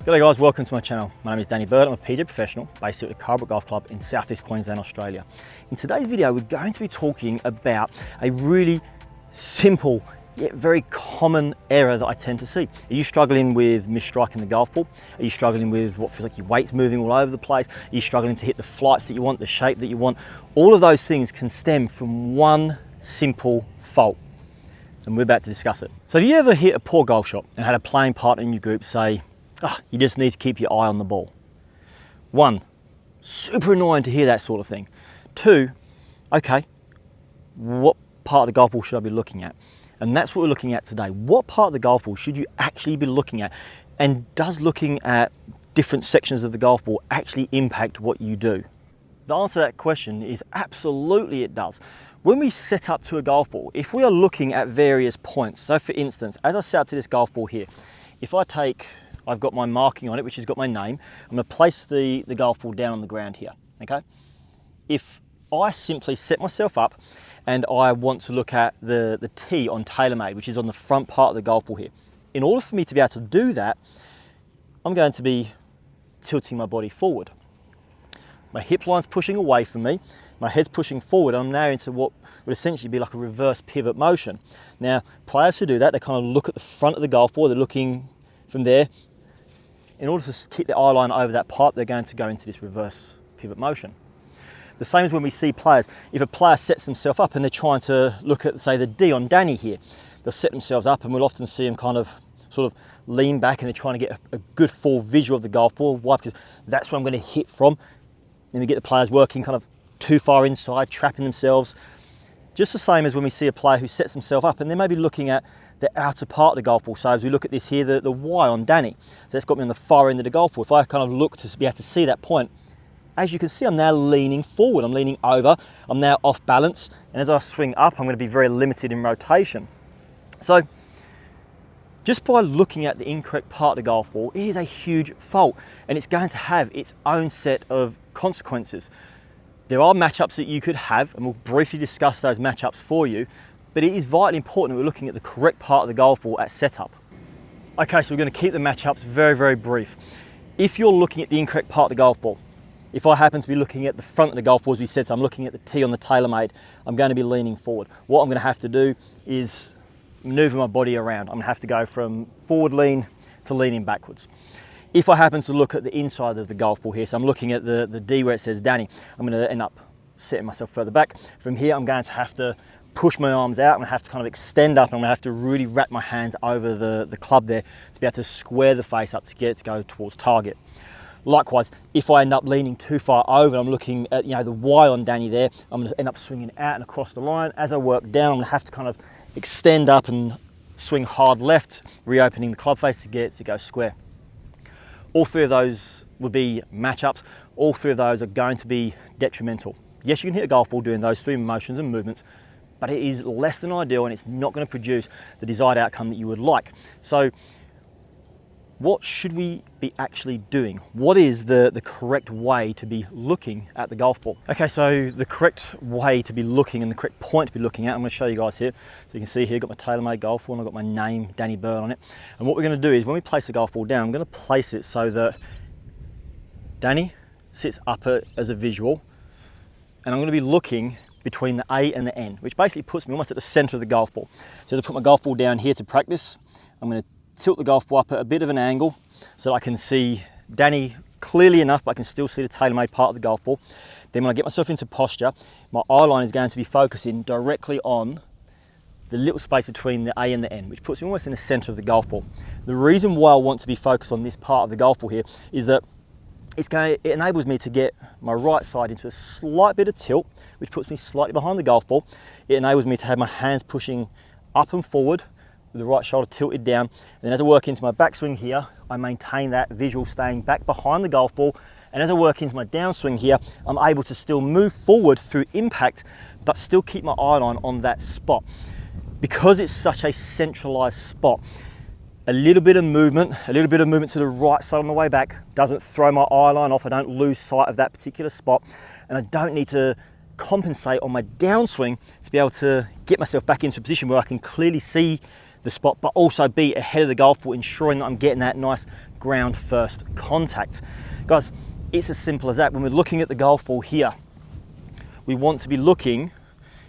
G'day guys, welcome to my channel. My name is Danny Bird. I'm a PGA professional based here at the Cardbrook Golf Club in Southeast Queensland, Australia. In today's video, we're going to be talking about a really simple yet very common error that I tend to see. Are you struggling with misstriking the golf ball? Are you struggling with what feels like your weight's moving all over the place? Are you struggling to hit the flights that you want, the shape that you want? All of those things can stem from one simple fault, and we're about to discuss it. So have you ever hit a poor golf shot and had a playing partner in your group say, you just need to keep your eye on the ball? One, super annoying to hear that sort of thing. Two, okay, what part of the golf ball should I be looking at? And that's what we're looking at today. What part of the golf ball should you actually be looking at? And does looking at different sections of the golf ball actually impact what you do? The answer to that question is absolutely it does. When we set up to a golf ball, if we are looking at various points, so for instance, as I set up to this golf ball here, if I've got my marking on it, which has got my name, I'm going to place the golf ball down on the ground here, okay? If I simply set myself up and I want to look at the tee on TaylorMade, which is on the front part of the golf ball here, in order for me to be able to do that, I'm going to be tilting my body forward. My hip line's pushing away from me, my head's pushing forward, and I'm now into what would essentially be like a reverse pivot motion. Now, players who do that, they kind of look at the front of the golf ball, they're looking from there. In order to keep the eye line over that pipe, they're going to go into this reverse pivot motion. The same as when we see players, if a player sets themselves up and they're trying to look at, say, the D on Danny here, they'll set themselves up and we'll often see them kind of sort of lean back and they're trying to get a good full visual of the golf ball. Why? Because that's where I'm going to hit from. Then we get the players working kind of too far inside, trapping themselves. Just the same as when we see a player who sets himself up and they may be looking at the outer part of the golf ball. So as we look at this here, the Y on Danny. So that's got me on the far end of the golf ball. If I kind of look to be able to see that point, as you can see, I'm now leaning forward. I'm leaning over. I'm now off balance. And as I swing up, I'm going to be very limited in rotation. So just by looking at the incorrect part of the golf ball, it is a huge fault. And it's going to have its own set of consequences. There are matchups that you could have, and we'll briefly discuss those matchups for you, but it is vitally important that we're looking at the correct part of the golf ball at setup. Okay, so we're going to keep the matchups very, very brief. If you're looking at the incorrect part of the golf ball, if I happen to be looking at the front of the golf ball, as we said, so I'm looking at the tee on the TaylorMade, I'm going to be leaning forward. What I'm going to have to do is maneuver my body around. I'm going to have to go from forward lean to leaning backwards. If I happen to look at the inside of the golf ball here, so I'm looking at the D where it says Danny, I'm going to end up setting myself further back. From here, I'm going to have to push my arms out. I'm going to have to kind of extend up, and I'm going to have to really wrap my hands over the club there to be able to square the face up to get it to go towards target. Likewise, if I end up leaning too far over, I'm looking at the Y on Danny there, I'm going to end up swinging out and across the line. As I work down, I'm going to have to kind of extend up and swing hard left, reopening the club face to get it to go square. All three of those would be matchups. All three of those are going to be detrimental. Yes, you can hit a golf ball doing those three motions and movements, but it is less than ideal and it's not going to produce the desired outcome that you would like. So what should we be actually doing? What is the correct way to be looking at the golf ball? Okay, so the correct way to be looking and the correct point to be looking at, I'm going to show you guys here. So you can see here, I've got my TaylorMade golf ball and I've got my name, Danny Bird, on it. And what we're going to do is when we place the golf ball down, I'm going to place it so that Danny sits up as a visual, and I'm going to be looking between the A and the N, which basically puts me almost at the center of the golf ball. So as I put my golf ball down here to practice, I'm going to tilt the golf ball up at a bit of an angle so that I can see Danny clearly enough, but I can still see the TaylorMade part of the golf ball. Then when I get myself into posture, my eye line is going to be focusing directly on the little space between the A and the N, which puts me almost in the center of the golf ball. The reason why I want to be focused on this part of the golf ball here is that it enables me to get my right side into a slight bit of tilt, which puts me slightly behind the golf ball. It enables me to have my hands pushing up and forward with the right shoulder tilted down. And then as I work into my backswing here, I maintain that visual staying back behind the golf ball. And as I work into my downswing here, I'm able to still move forward through impact, but still keep my eye line on that spot. Because it's such a centralized spot, a little bit of movement to the right side on the way back doesn't throw my eye line off. I don't lose sight of that particular spot, and I don't need to compensate on my downswing to be able to get myself back into a position where I can clearly see the spot, but also be ahead of the golf ball, ensuring that I'm getting that nice ground first contact. Guys, it's as simple as that. When we're looking at the golf ball here, we want to be looking,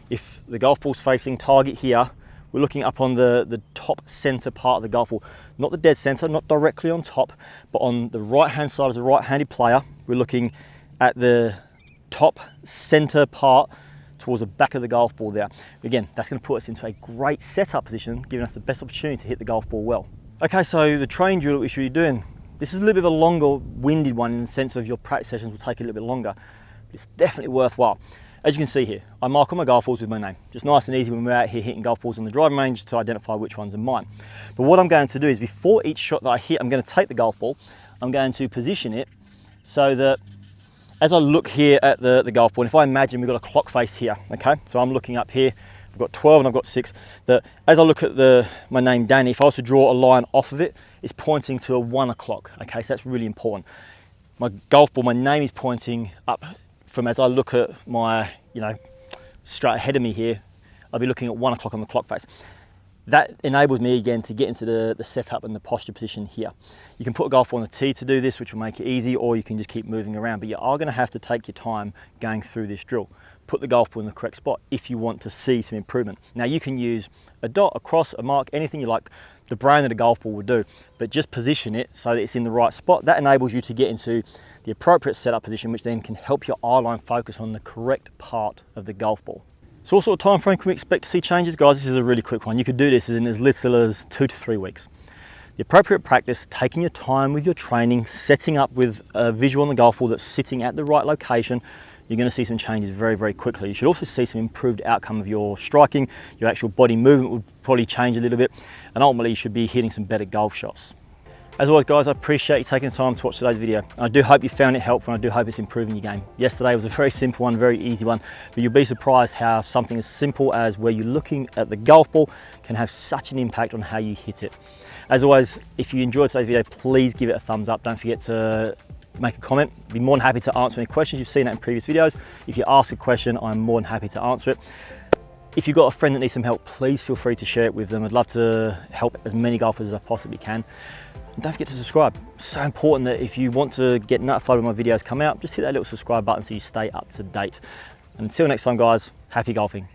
if the golf ball's facing target here, we're looking up on the top center part of the golf ball, not the dead center, not directly on top, but on the right hand side as a right-handed player. We're looking at the top center part towards the back of the golf ball there. Again, that's going to put us into a great setup position, giving us the best opportunity to hit the golf ball well. Okay, so the training drill that we should be doing, this is a little bit of a longer winded one in the sense of your practice sessions will take a little bit longer. But it's definitely worthwhile. As you can see here, I mark all my golf balls with my name. Just nice and easy when we're out here hitting golf balls on the driving range to identify which ones are mine. But what I'm going to do is before each shot that I hit, I'm going to take the golf ball, I'm going to position it so that as I look here at the golf ball, and if I imagine we've got a clock face here, okay? So I'm looking up here, I've got 12 and I've got 6. That as I look at my name Danny, if I was to draw a line off of it, it's pointing to a 1 o'clock, okay? So that's really important. My golf ball, my name is pointing up from, as I look at my, straight ahead of me here, I'll be looking at 1 o'clock on the clock face. That enables me again to get into the setup and the posture position here. You can put a golf ball on the tee to do this, which will make it easy, or you can just keep moving around, but you are going to have to take your time going through this drill. Put the golf ball in the correct spot if you want to see some improvement. Now you can use a dot, a cross, a mark, anything you like, the brain that a golf ball would do, but just position it so that it's in the right spot. That enables you to get into the appropriate setup position, which then can help your eye line focus on the correct part of the golf ball. So what sort of time frame can we expect to see changes? Guys, this is a really quick one. You could do this in as little as 2 to 3 weeks. The appropriate practice, taking your time with your training, setting up with a visual on the golf ball that's sitting at the right location, you're going to see some changes very, very quickly. You should also see some improved outcome of your striking. Your actual body movement will probably change a little bit, and ultimately you should be hitting some better golf shots. As always, guys, I appreciate you taking the time to watch today's video. I do hope you found it helpful, and I do hope it's improving your game. Yesterday was a very simple one, very easy one, but you'll be surprised how something as simple as where you're looking at the golf ball can have such an impact on how you hit it. As always, if you enjoyed today's video, please give it a thumbs up. Don't forget to make a comment. I'd be more than happy to answer any questions. You've seen that in previous videos. If you ask a question, I'm more than happy to answer it. If you've got a friend that needs some help, please feel free to share it with them. I'd love to help as many golfers as I possibly can. And don't forget to subscribe. It's so important that if you want to get notified when my videos come out, just hit that little subscribe button so you stay up to date. And until next time, guys, happy golfing.